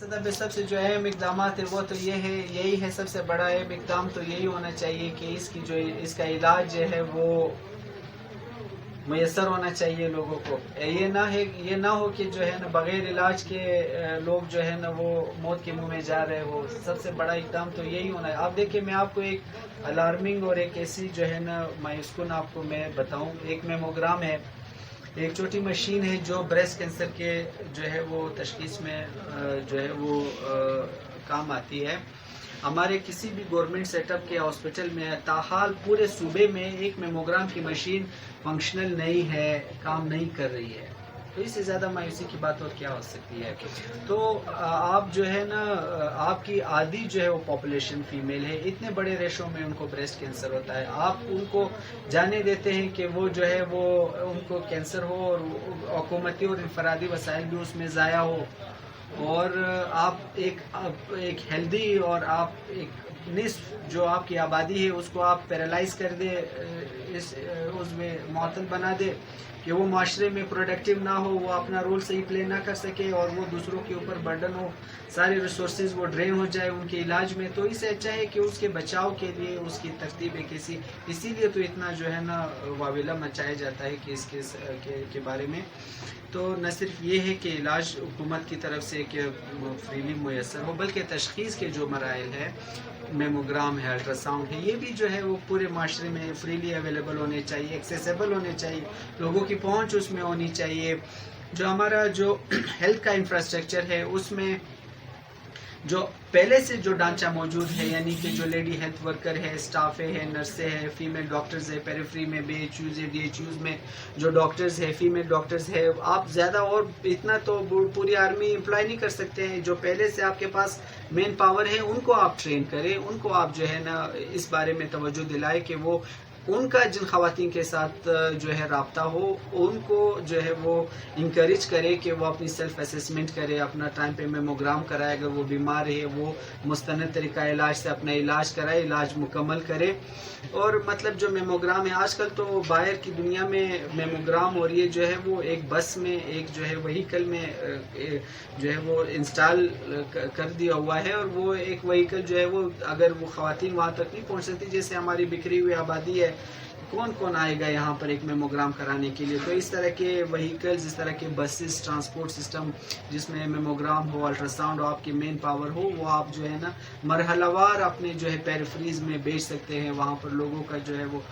सदब सबसे जो अहम इकदाम है वो तो ये है, यही है सबसे बड़ा अहम इकदाम तो यही होना चाहिए कि इसकी जो इसका इलाज जो है वो मैसर होना चाहिए लोगों को। ये ना हो कि जो है ना बग़ैर इलाज के लोग जो है ना वो मौत के मुंह में जा रहे हो। सबसे बड़ा इकदाम तो यही होना है। आप देखिए, मैं आपको एक अलार्मिंग और एक ऐसी जो है ना मायूसकुन आपको मैं बताऊं। एक मेमोग्राम है, एक छोटी मशीन है जो ब्रेस्ट कैंसर के जो है वो तशखीस में जो है वो काम आती है। हमारे किसी भी गवर्नमेंट सेटअप के हॉस्पिटल में ताहाल पूरे सूबे में एक मेमोग्राम की मशीन फंक्शनल नहीं है, काम नहीं कर रही है। तो इससे ज़्यादा मायूसी की बात और क्या हो सकती है। तो आप जो है ना, आपकी आधी जो है वो पॉपुलेशन फीमेल है, इतने बड़े रेशो में उनको ब्रेस्ट कैंसर होता है। आप उनको जाने देते हैं कि वो जो है वो उनको कैंसर हो और हुकूमती और इनफरादी वसाइल भी उसमें ज़ाया हो, और आप एक हेल्दी और आप एक निस्फ जो आपकी आबादी है उसको आप पैरालाइज कर दे, इस उसमें मुअत्तल बना दे कि वो माशरे में प्रोडक्टिव ना हो, वो अपना रोल सही प्ले ना कर सके और वो दूसरों के ऊपर बर्डन हो, सारे रिसोर्सेज वो ड्रेन हो जाए उनके इलाज में। तो इससे अच्छा है कि उसके बचाव के लिए उसकी तरतीब है किसी, इसीलिए तो इतना जो है ना वाविला मचाया जाता है कि इसके के बारे में। तो न सिर्फ ये है कि इलाज हुकूमत की तरफ से कि फ्रीली मैसर हो, बल्कि तशखीस के जो मराइल है, मेमोग्राम है, अल्ट्रासाउंड है, ये भी जो है वो पूरे माशरे में फ्रीली अवेलेबल होने चाहिए, एक्सेसिबल होने चाहिए, लोगों की पहुंच उसमें होनी चाहिए। जो हमारा जो हेल्थ का इंफ्रास्ट्रक्चर है उसमें जो पहले से जो ढांचा मौजूद है, यानी कि जो लेडी हेल्थ वर्कर है, स्टाफ है, नर्सें हैं, फीमेल डॉक्टर्स है, पेरिफेरी में BHUs है, DHUs में जो डॉक्टर्स है, फीमेल डॉक्टर्स है, आप ज़्यादा और इतना तो पूरी आर्मी एम्प्लॉय नहीं कर सकते हैं। जो पहले से आपके पास मेन पावर है उनको आप ट्रेन करें, उनको आप जो है ना इस बारे में तवज्जो दिलाएं कि वो उनका जिन ख़वातीन के साथ जो है राब्ता हो, उनको जो है वो इंकरेज करे कि वो अपनी सेल्फ असेसमेंट करे, अपना टाइम पे मेमोग्राम कराए, अगर वो बीमार है वो मुस्तनद तरीका इलाज से अपना इलाज कराए, इलाज मुकम्मल करे। और मतलब जो मेमोग्राम है आजकल तो बाहर की दुनिया में मेमोग्राम और ये जो है वो एक बस में, एक जो है व्हीकल में जो है वो इंस्टॉल कर दिया हुआ है, और वो एक व्हीकल जो है वो अगर वो ख़वातीन वहाँ तक नहीं पहुँच सकती, जैसे हमारी बिखरी हुई आबादी है, कौन कौन आएगा यहाँ पर एक मेमोग्राम कराने के लिए। तो इस तरह के व्हीकल्स, इस तरह के बसेस, ट्रांसपोर्ट सिस्टम जिसमें मेमोग्राम हो, अल्ट्रासाउंड हो, आपकी मेन पावर हो, वो आप जो है ना मरहलावार अपने जो है पेरिफेरीज में बेच सकते हैं। वहाँ पर लोगों का जो है वो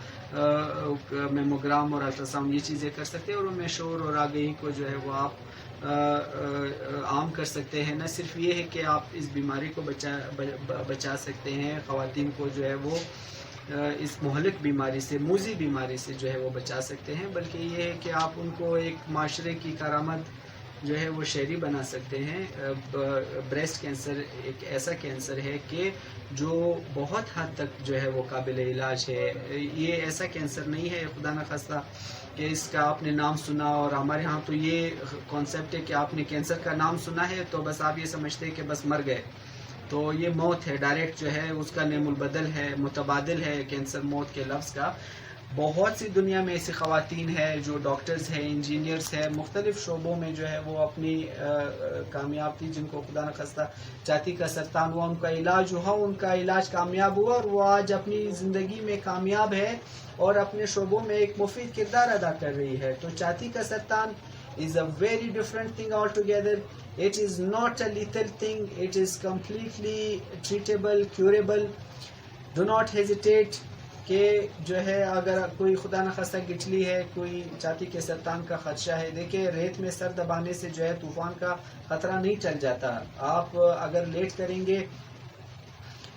मेमोग्राम और अल्ट्रासाउंड ये चीज़ें कर सकते हैं, और उनमें शोर और आगही को जो है वो आप आम कर सकते हैं। न सिर्फ ये है कि आप इस बीमारी को बचा सकते हैं, ख़वातीन को जो है वो इस मुहलिक बीमारी से, मूजी बीमारी से जो है वो बचा सकते हैं, बल्कि ये है कि आप उनको एक माशरे की करामत जो है वो शहरी बना सकते हैं। ब्रेस्ट कैंसर एक ऐसा कैंसर है कि जो बहुत हद तक जो है वो काबिल इलाज है। ये ऐसा कैंसर नहीं है खुदा न खास्ता कि इसका आपने नाम सुना, और हमारे यहाँ तो ये कॉन्सेप्ट है कि आपने कैंसर का नाम सुना है तो बस आप ये समझते हैं कि बस मर गए। तो ये मौत है, डायरेक्ट जो है उसका नेमुल बदल है, मुतबादिल है कैंसर मौत के लफ्ज़ का। बहुत सी दुनिया में ऐसी ख़वातीन है जो डॉक्टर्स हैं, इंजीनियर्स हैं, मुख्तलिफ़ शोबों में जो है वो अपनी कामयाब थी, जिनको खुदा न खास्ता छाती का सरतान हुआ, उनका इलाज हुआ, उनका इलाज कामयाब हुआ, और वो आज अपनी ज़िंदगी में कामयाब है और अपने शोबों में एक मुफीद किरदार अदा कर रही है। तो छाती का सरतान is a very different thing altogether. It is not a lethal thing. It is completely treatable, curable. Do not hesitate कि जो है अगर कोई खुदा न खास्ता गिठली है, कोई छाती के सरतान का खदशा है, देखिए रेत में सर दबाने से जो है तूफान का खतरा नहीं चल जाता। आप अगर लेट करेंगे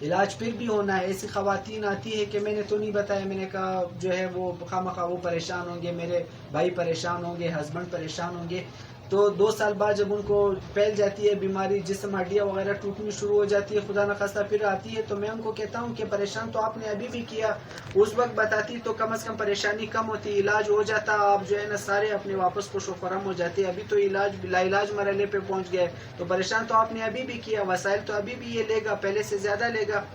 इलाज फिर भी होना है। ऐसी ख़वातीन आती है कि मैंने तो नहीं बताया, मैंने कहा जो है वो खामखा वो परेशान होंगे, मेरे भाई परेशान होंगे, हस्बैंड परेशान होंगे। तो 2 साल बाद जब उनको फैल जाती है बीमारी, जिस्म हड्डियाँ वगैरह टूटनी शुरू हो जाती है, खुदा न खास्ता फिर आती है, तो मैं उनको कहता हूँ कि परेशान तो आपने अभी भी किया, उस वक्त बताती तो कम से कम परेशानी कम होती, इलाज हो जाता, आप जो है ना सारे अपने वापस को शुफरम हो जाते। अभी तो इलाज लाइलाज मरहले पे पहुँच गए, तो परेशान तो आपने अभी भी किया, वसाइल तो अभी भी ये लेगा, पहले से ज़्यादा लेगा।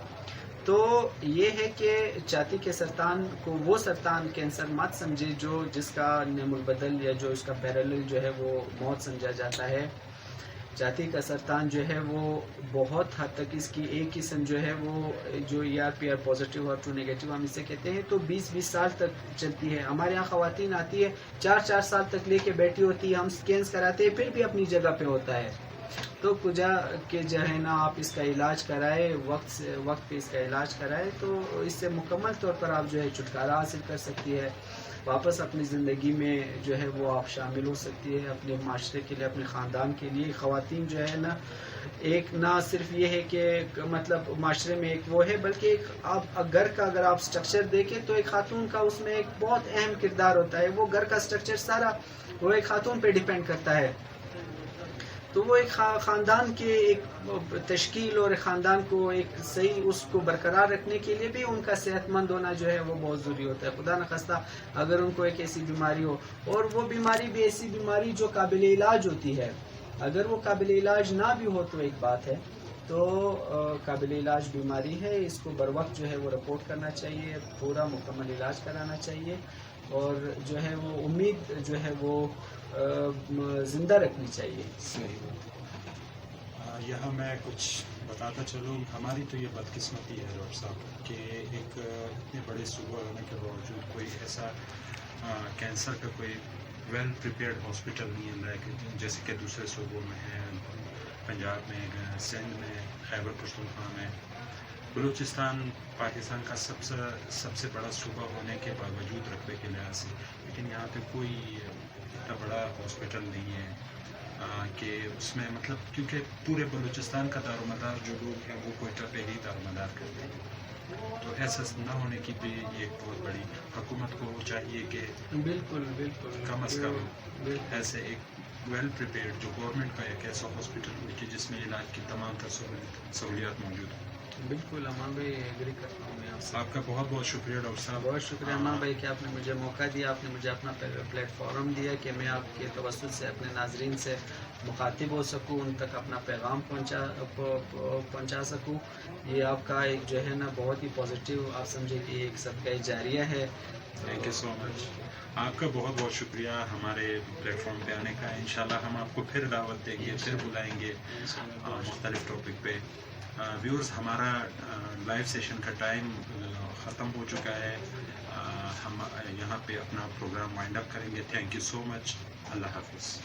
तो ये है कि छाती के सरतान को वो सरतान कैंसर मत समझे जिसका नेमुल बदल या जो इसका पैरेलल जो है वो मौत समझा जाता है। چھاتی کا سرطان جو ہے وہ بہت حد تک اس کی ایک قسم جو ہے وہ جو ER پازیٹیو اور ٹرو نیگیٹو ہم اسے کہتے ہیں تو 20 سال تک چلتی ہے. ہمارے یہاں خواتین آتی ہے 4 سال تک لے کے بیٹھی ہوتی ہے, ہم سکینز کراتے ہیں پھر بھی اپنی جگہ پہ ہوتا ہے. تو کجا کہ جو ہے نا آپ اس کا علاج کرائے, وقت پہ اس کا علاج کرائے تو اس سے مکمل طور پر آپ جو ہے چھٹکارا حاصل کر سکتی ہے, واپس اپنی زندگی میں جو ہے وہ آپ شامل ہو سکتی ہے, اپنے معاشرے کے لیے, اپنے خاندان کے لیے. خواتین جو ہے نا ایک نہ صرف یہ ہے کہ مطلب معاشرے میں ایک وہ ہے, بلکہ ایک آپ گھر کا اگر آپ سٹرکچر دیکھیں تو ایک خاتون کا اس میں ایک بہت اہم کردار ہوتا ہے. وہ گھر کا سٹرکچر سارا وہ ایک خاتون پہ ڈیپینڈ کرتا ہے. تو وہ ایک خاندان کے ایک تشکیل اور خاندان کو ایک صحیح اس کو برقرار رکھنے کے لیے بھی ان کا صحت مند ہونا جو ہے وہ بہت ضروری ہوتا ہے. خدا نخواستہ اگر ان کو ایک ایسی بیماری ہو, اور وہ بیماری بھی ایسی بیماری جو قابل علاج ہوتی ہے, اگر وہ قابل علاج نہ بھی ہو تو ایک بات ہے, تو قابل علاج بیماری ہے, اس کو بر وقت جو ہے وہ رپورٹ کرنا چاہیے, پورا مکمل علاج کرانا چاہیے, اور جو ہے وہ امید جو ہے وہ زندہ رکھنی چاہیے. صحیح. یہاں میں کچھ بتاتا چلوں, ہماری تو یہ بدقسمتی ہے ڈاکٹر صاحب کہ ایک اتنے بڑے صوبہ ہونے کے باوجود کوئی ایسا کینسر کا کوئی ویل پریپیئرڈ ہاسپٹل نہیں ہے جیسے کہ دوسرے صوبوں میں ہے, پنجاب میں, سندھ میں, خیبر پختونخوا میں. بلوچستان پاکستان کا سب سے بڑا صوبہ ہونے کے باوجود رقبے کے لحاظ سے, لیکن یہاں پہ کوئی اتنا بڑا ہاسپٹل نہیں ہے کہ اس میں مطلب, کیونکہ پورے بلوچستان کا دار و مدار جو لوگ ہیں وہ کوئٹہ پہ ہی دار و مدار کرتے ہیں. تو ایسا نہ ہونے کی بھی یہ ایک بہت بڑی, حکومت کو چاہیے کہ بالکل کم از کم ایسے ایک ویل پریپیئرڈ جو گورنمنٹ کا ایک ایسا ہاسپٹل ہو کہ جس میں علاج کی تمام تر سہولیات موجود ہیں. بالکل امان بھائی ایگری کرتا ہوں میں آپ کا بہت بہت شکریہ ڈاکٹر صاحب. بہت شکریہ امان بھائی کہ آپ نے مجھے موقع دیا, آپ نے مجھے اپنا پلیٹ فارم دیا کہ میں آپ کے توسط سے اپنے ناظرین سے مخاطب ہو سکوں, ان تک اپنا پیغام پہنچا سکوں. یہ آپ کا ایک جو ہے نا بہت ہی پازیٹیو, آپ سمجھے کہ ایک صدقہ جاریہ ہے. تھینک یو سو مچ. آپ کا بہت بہت شکریہ ہمارے پلیٹ فارم پہ آنے کا. انشاءاللہ ہم آپ کو پھر دعوت دیں گے, پھر بلائیں گے مختلف ٹاپک پہ. ویورز, ہمارا لائیو سیشن کا ٹائم ختم ہو چکا ہے. ہم یہاں پہ اپنا پروگرام وائنڈ اپ کریں گے. تھینک یو سو مچ. اللہ حافظ.